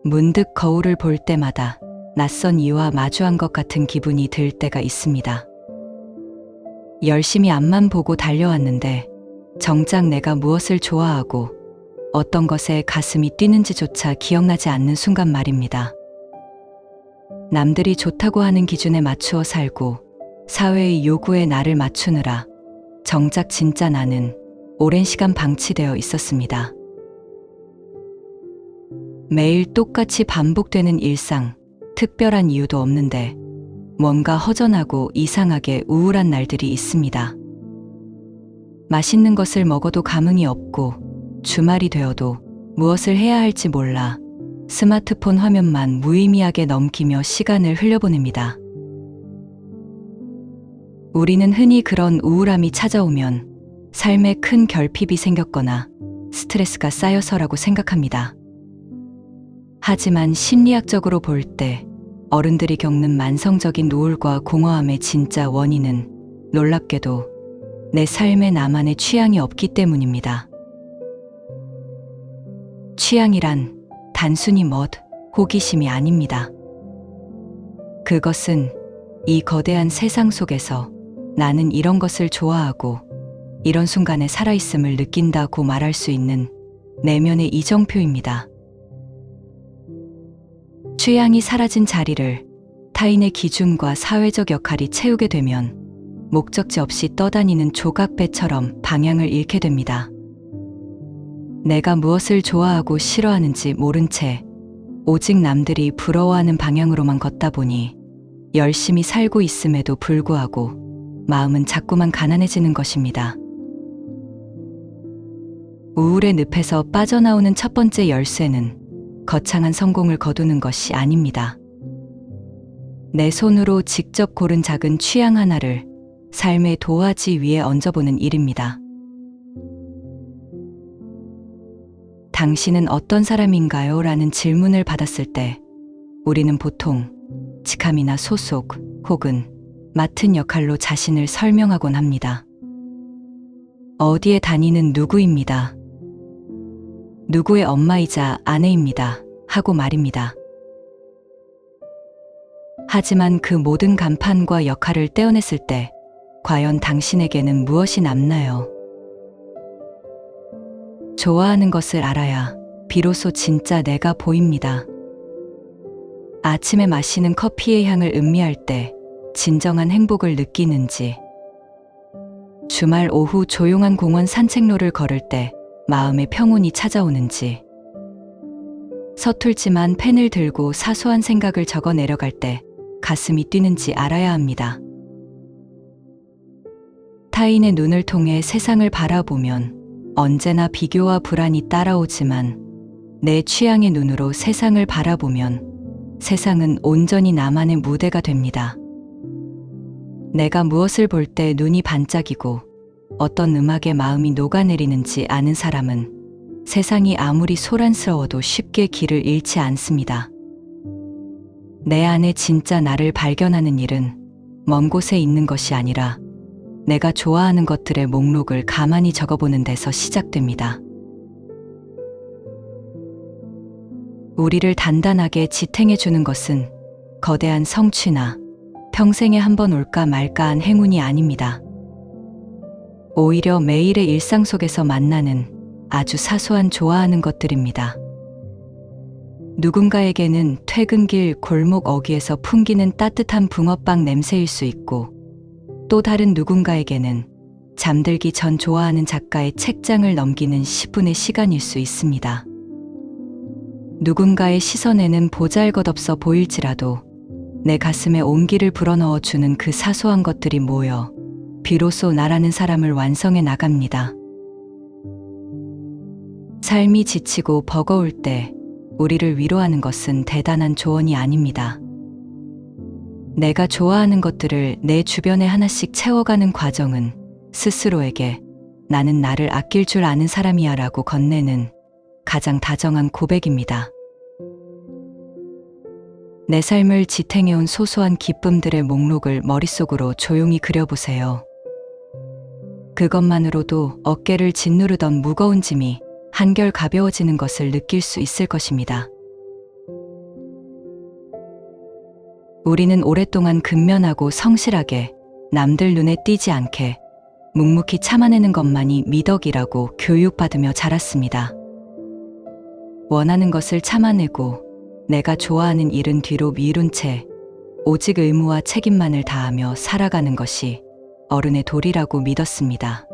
문득 거울을 볼 때마다 낯선 이와 마주한 것 같은 기분이 들 때가 있습니다. 열심히 앞만 보고 달려왔는데 정작 내가 무엇을 좋아하고 어떤 것에 가슴이 뛰는지조차 기억나지 않는 순간 말입니다. 남들이 좋다고 하는 기준에 맞추어 살고 사회의 요구에 나를 맞추느라 정작 진짜 나는 오랜 시간 방치되어 있었습니다. 매일 똑같이 반복되는 일상, 특별한 이유도 없는데 뭔가 허전하고 이상하게 우울한 날들이 있습니다. 맛있는 것을 먹어도 감흥이 없고 주말이 되어도 무엇을 해야 할지 몰라 스마트폰 화면만 무의미하게 넘기며 시간을 흘려보냅니다. 우리는 흔히 그런 우울함이 찾아오면 삶에 큰 결핍이 생겼거나 스트레스가 쌓여서라고 생각합니다. 하지만 심리학적으로 볼 때 어른들이 겪는 만성적인 우울과 공허함의 진짜 원인은 놀랍게도 내 삶에 나만의 취향이 없기 때문입니다. 취향이란 단순히 멋, 호기심이 아닙니다. 그것은 이 거대한 세상 속에서 나는 이런 것을 좋아하고 이런 순간에 살아있음을 느낀다고 말할 수 있는 내면의 이정표입니다. 취향이 사라진 자리를 타인의 기준과 사회적 역할이 채우게 되면 목적지 없이 떠다니는 조각배처럼 방향을 잃게 됩니다. 내가 무엇을 좋아하고 싫어하는지 모른 채 오직 남들이 부러워하는 방향으로만 걷다 보니 열심히 살고 있음에도 불구하고 마음은 자꾸만 가난해지는 것입니다. 우울의 늪에서 빠져나오는 첫 번째 열쇠는 거창한 성공을 거두는 것이 아닙니다. 내 손으로 직접 고른 작은 취향 하나를 삶의 도화지 위에 얹어보는 일입니다. 당신은 어떤 사람인가요? 라는 질문을 받았을 때 우리는 보통 직함이나 소속 혹은 맡은 역할로 자신을 설명하곤 합니다. 어디에 다니는 누구입니다. 누구의 엄마이자 아내입니다. 하고 말입니다. 하지만 그 모든 간판과 역할을 떼어냈을 때 과연 당신에게는 무엇이 남나요? 좋아하는 것을 알아야 비로소 진짜 내가 보입니다. 아침에 마시는 커피의 향을 음미할 때 진정한 행복을 느끼는지, 주말 오후 조용한 공원 산책로를 걸을 때 마음의 평온이 찾아오는지, 서툴지만 펜을 들고 사소한 생각을 적어 내려갈 때 가슴이 뛰는지 알아야 합니다. 타인의 눈을 통해 세상을 바라보면 언제나 비교와 불안이 따라오지만 내 취향의 눈으로 세상을 바라보면 세상은 온전히 나만의 무대가 됩니다. 내가 무엇을 볼 때 눈이 반짝이고 어떤 음악에 마음이 녹아내리는지 아는 사람은 세상이 아무리 소란스러워도 쉽게 길을 잃지 않습니다. 내 안에 진짜 나를 발견하는 일은 먼 곳에 있는 것이 아니라 내가 좋아하는 것들의 목록을 가만히 적어보는 데서 시작됩니다. 우리를 단단하게 지탱해주는 것은 거대한 성취나 평생에 한 번 올까 말까한 행운이 아닙니다. 오히려 매일의 일상 속에서 만나는 아주 사소한 좋아하는 것들입니다. 누군가에게는 퇴근길 골목 어귀에서 풍기는 따뜻한 붕어빵 냄새일 수 있고, 또 다른 누군가에게는 잠들기 전 좋아하는 작가의 책장을 넘기는 10분의 시간일 수 있습니다. 누군가의 시선에는 보잘것없어 보일지라도 내 가슴에 온기를 불어넣어 주는 그 사소한 것들이 모여 비로소 나라는 사람을 완성해 나갑니다. 삶이 지치고 버거울 때 우리를 위로하는 것은 대단한 조언이 아닙니다. 내가 좋아하는 것들을 내 주변에 하나씩 채워가는 과정은 스스로에게 나는 나를 아낄 줄 아는 사람이야 라고 건네는 가장 다정한 고백입니다. 내 삶을 지탱해온 소소한 기쁨들의 목록을 머릿속으로 조용히 그려보세요. 그것만으로도 어깨를 짓누르던 무거운 짐이 한결 가벼워지는 것을 느낄 수 있을 것입니다. 우리는 오랫동안 근면하고 성실하게 남들 눈에 띄지 않게 묵묵히 참아내는 것만이 미덕이라고 교육받으며 자랐습니다. 원하는 것을 참아내고 내가 좋아하는 일은 뒤로 미룬 채 오직 의무와 책임만을 다하며 살아가는 것이 어른의 도리라고 믿었습니다.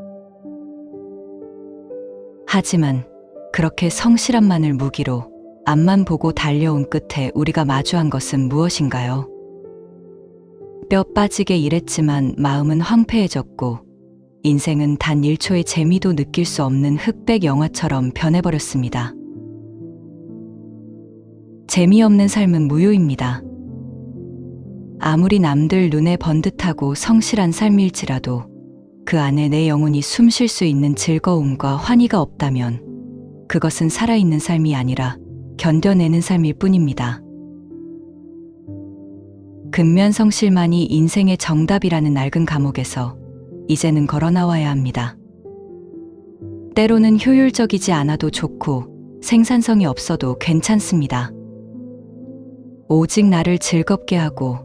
하지만 그렇게 성실함만을 무기로 앞만 보고 달려온 끝에 우리가 마주한 것은 무엇인가요? 뼈 빠지게 일했지만 마음은 황폐해졌고 인생은 단 1초의 재미도 느낄 수 없는 흑백 영화처럼 변해버렸습니다. 재미없는 삶은 무효입니다. 아무리 남들 눈에 번듯하고 성실한 삶일지라도 그 안에 내 영혼이 숨 쉴 수 있는 즐거움과 환희가 없다면 그것은 살아있는 삶이 아니라 견뎌내는 삶일 뿐입니다. 근면성실만이 인생의 정답이라는 낡은 감옥에서 이제는 걸어나와야 합니다. 때로는 효율적이지 않아도 좋고 생산성이 없어도 괜찮습니다. 오직 나를 즐겁게 하고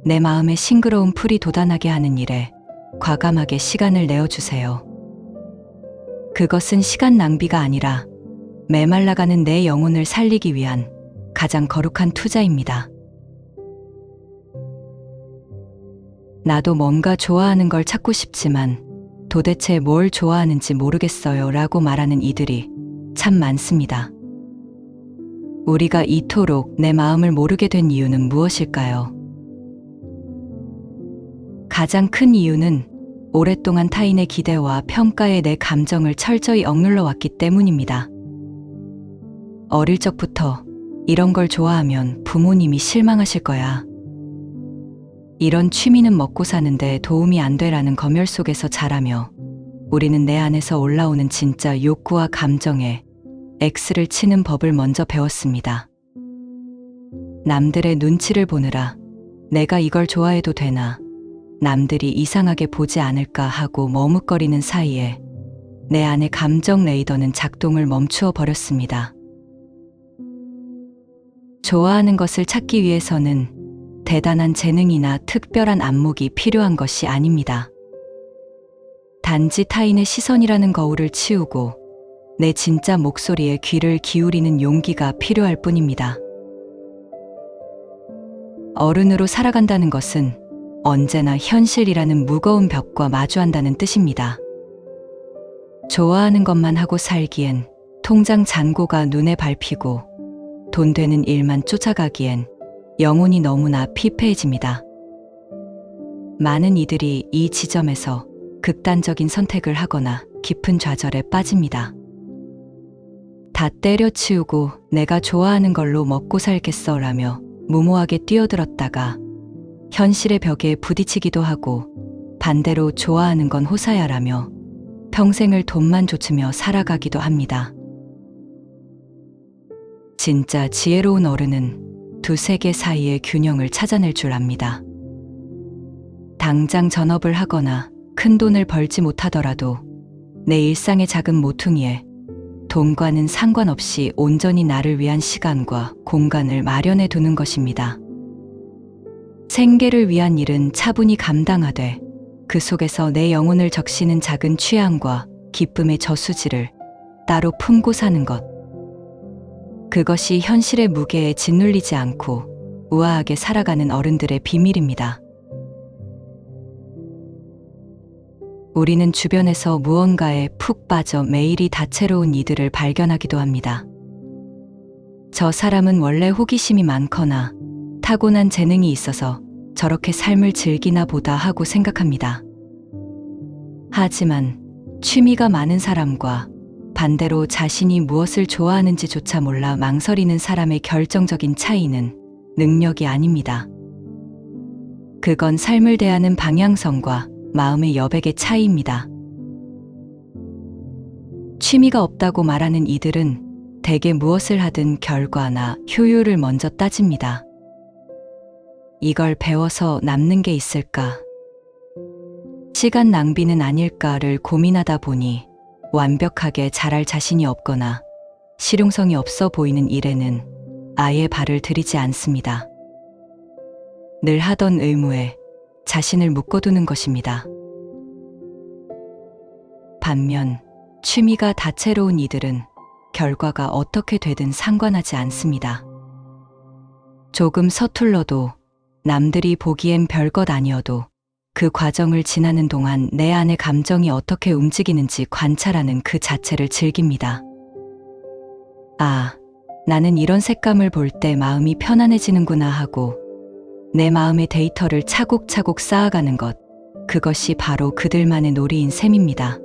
내 마음에 싱그러운 풀이 돋아나게 하는 일에 과감하게 시간을 내어주세요. 그것은 시간 낭비가 아니라 메말라가는 내 영혼을 살리기 위한 가장 거룩한 투자입니다. 나도 뭔가 좋아하는 걸 찾고 싶지만 도대체 뭘 좋아하는지 모르겠어요 라고 말하는 이들이 참 많습니다. 우리가 이토록 내 마음을 모르게 된 이유는 무엇일까요? 가장 큰 이유는 오랫동안 타인의 기대와 평가에 내 감정을 철저히 억눌러 왔기 때문입니다. 어릴 적부터 이런 걸 좋아하면 부모님이 실망하실 거야. 이런 취미는 먹고 사는데 도움이 안 돼라는 검열 속에서 자라며 우리는 내 안에서 올라오는 진짜 욕구와 감정에 X를 치는 법을 먼저 배웠습니다. 남들의 눈치를 보느라 내가 이걸 좋아해도 되나, 남들이 이상하게 보지 않을까 하고 머뭇거리는 사이에 내 안의 감정 레이더는 작동을 멈추어 버렸습니다. 좋아하는 것을 찾기 위해서는 대단한 재능이나 특별한 안목이 필요한 것이 아닙니다. 단지 타인의 시선이라는 거울을 치우고 내 진짜 목소리에 귀를 기울이는 용기가 필요할 뿐입니다. 어른으로 살아간다는 것은 언제나 현실이라는 무거운 벽과 마주한다는 뜻입니다. 좋아하는 것만 하고 살기엔 통장 잔고가 눈에 밟히고 돈 되는 일만 쫓아가기엔 영혼이 너무나 피폐해집니다. 많은 이들이 이 지점에서 극단적인 선택을 하거나 깊은 좌절에 빠집니다. 다 때려치우고 내가 좋아하는 걸로 먹고 살겠어라며 무모하게 뛰어들었다가 현실의 벽에 부딪히기도 하고 반대로 좋아하는 건 호사야라며 평생을 돈만 좇으며 살아가기도 합니다. 진짜 지혜로운 어른은 두 세계 사이의 균형을 찾아낼 줄 압니다. 당장 전업을 하거나 큰 돈을 벌지 못하더라도 내 일상의 작은 모퉁이에 돈과는 상관없이 온전히 나를 위한 시간과 공간을 마련해 두는 것입니다. 생계를 위한 일은 차분히 감당하되 그 속에서 내 영혼을 적시는 작은 취향과 기쁨의 저수지를 따로 품고 사는 것. 그것이 현실의 무게에 짓눌리지 않고 우아하게 살아가는 어른들의 비밀입니다. 우리는 주변에서 무언가에 푹 빠져 매일이 다채로운 이들을 발견하기도 합니다. 저 사람은 원래 호기심이 많거나 타고난 재능이 있어서 저렇게 삶을 즐기나 보다 하고 생각합니다. 하지만 취미가 많은 사람과 반대로 자신이 무엇을 좋아하는지조차 몰라 망설이는 사람의 결정적인 차이는 능력이 아닙니다. 그건 삶을 대하는 방향성과 마음의 여백의 차이입니다. 취미가 없다고 말하는 이들은 대개 무엇을 하든 결과나 효율을 먼저 따집니다. 이걸 배워서 남는 게 있을까? 시간 낭비는 아닐까를 고민하다 보니 완벽하게 잘할 자신이 없거나 실용성이 없어 보이는 일에는 아예 발을 들이지 않습니다. 늘 하던 의무에 자신을 묶어두는 것입니다. 반면 취미가 다채로운 이들은 결과가 어떻게 되든 상관하지 않습니다. 조금 서툴러도 남들이 보기엔 별것 아니어도 그 과정을 지나는 동안 내 안의 감정이 어떻게 움직이는지 관찰하는 그 자체를 즐깁니다. 아, 나는 이런 색감을 볼 때 마음이 편안해지는구나 하고 내 마음의 데이터를 차곡차곡 쌓아가는 것, 그것이 바로 그들만의 놀이인 셈입니다.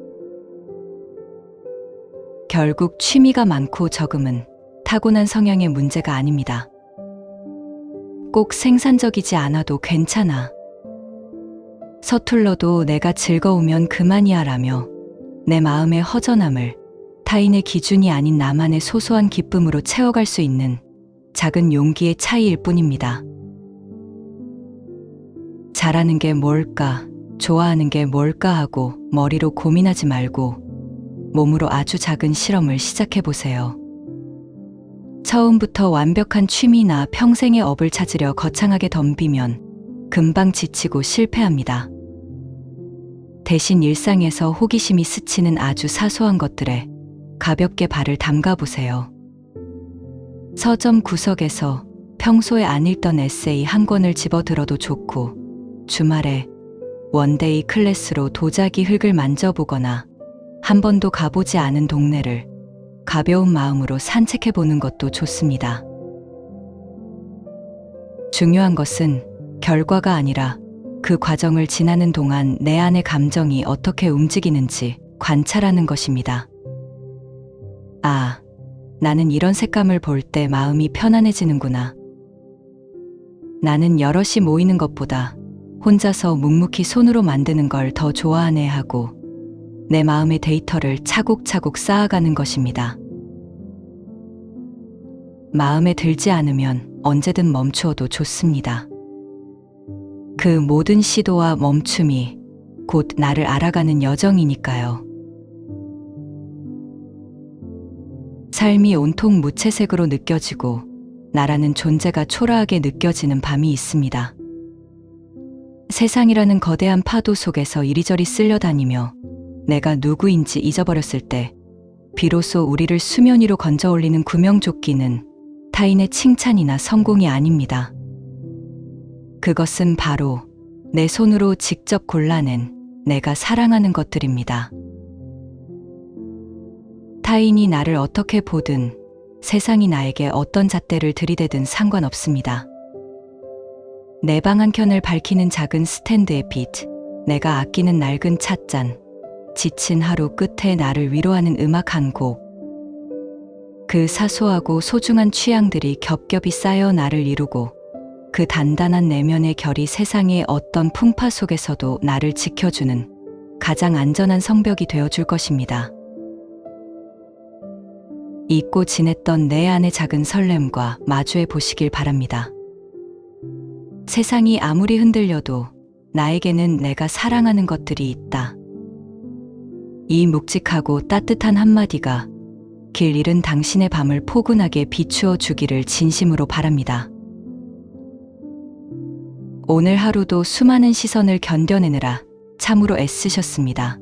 결국 취미가 많고 적음은 타고난 성향의 문제가 아닙니다. 꼭 생산적이지 않아도 괜찮아. 서툴러도 내가 즐거우면 그만이야 라며 내 마음의 허전함을 타인의 기준이 아닌 나만의 소소한 기쁨으로 채워갈 수 있는 작은 용기의 차이일 뿐입니다. 잘하는 게 뭘까, 좋아하는 게 뭘까 하고 머리로 고민하지 말고 몸으로 아주 작은 실험을 시작해 보세요. 처음부터 완벽한 취미나 평생의 업을 찾으려 거창하게 덤비면 금방 지치고 실패합니다. 대신 일상에서 호기심이 스치는 아주 사소한 것들에 가볍게 발을 담가 보세요. 서점 구석에서 평소에 안 읽던 에세이 한 권을 집어들어도 좋고, 주말에 원데이 클래스로 도자기 흙을 만져보거나 한 번도 가보지 않은 동네를 가벼운 마음으로 산책해 보는 것도 좋습니다. 중요한 것은 결과가 아니라 그 과정을 지나는 동안 내 안의 감정이 어떻게 움직이는지 관찰하는 것입니다. 아, 나는 이런 색감을 볼 때 마음이 편안해지는구나. 나는 여럿이 모이는 것보다 혼자서 묵묵히 손으로 만드는 걸 더 좋아하네 하고 내 마음의 데이터를 차곡차곡 쌓아가는 것입니다. 마음에 들지 않으면 언제든 멈추어도 좋습니다. 그 모든 시도와 멈춤이 곧 나를 알아가는 여정이니까요. 삶이 온통 무채색으로 느껴지고 나라는 존재가 초라하게 느껴지는 밤이 있습니다. 세상이라는 거대한 파도 속에서 이리저리 쓸려다니며 내가 누구인지 잊어버렸을 때 비로소 우리를 수면 위로 건져 올리는 구명조끼는 타인의 칭찬이나 성공이 아닙니다. 그것은 바로 내 손으로 직접 골라낸 내가 사랑하는 것들입니다. 타인이 나를 어떻게 보든 세상이 나에게 어떤 잣대를 들이대든 상관없습니다. 내 방 한켠을 밝히는 작은 스탠드의 빛, 내가 아끼는 낡은 찻잔, 지친 하루 끝에 나를 위로하는 음악 한 곡, 그 사소하고 소중한 취향들이 겹겹이 쌓여 나를 이루고 그 단단한 내면의 결이 세상의 어떤 풍파 속에서도 나를 지켜주는 가장 안전한 성벽이 되어줄 것입니다. 잊고 지냈던 내 안의 작은 설렘과 마주해 보시길 바랍니다. 세상이 아무리 흔들려도 나에게는 내가 사랑하는 것들이 있다. 이 묵직하고 따뜻한 한마디가 길 잃은 당신의 밤을 포근하게 비추어 주기를 진심으로 바랍니다. 오늘 하루도 수많은 시선을 견뎌내느라 참으로 애쓰셨습니다.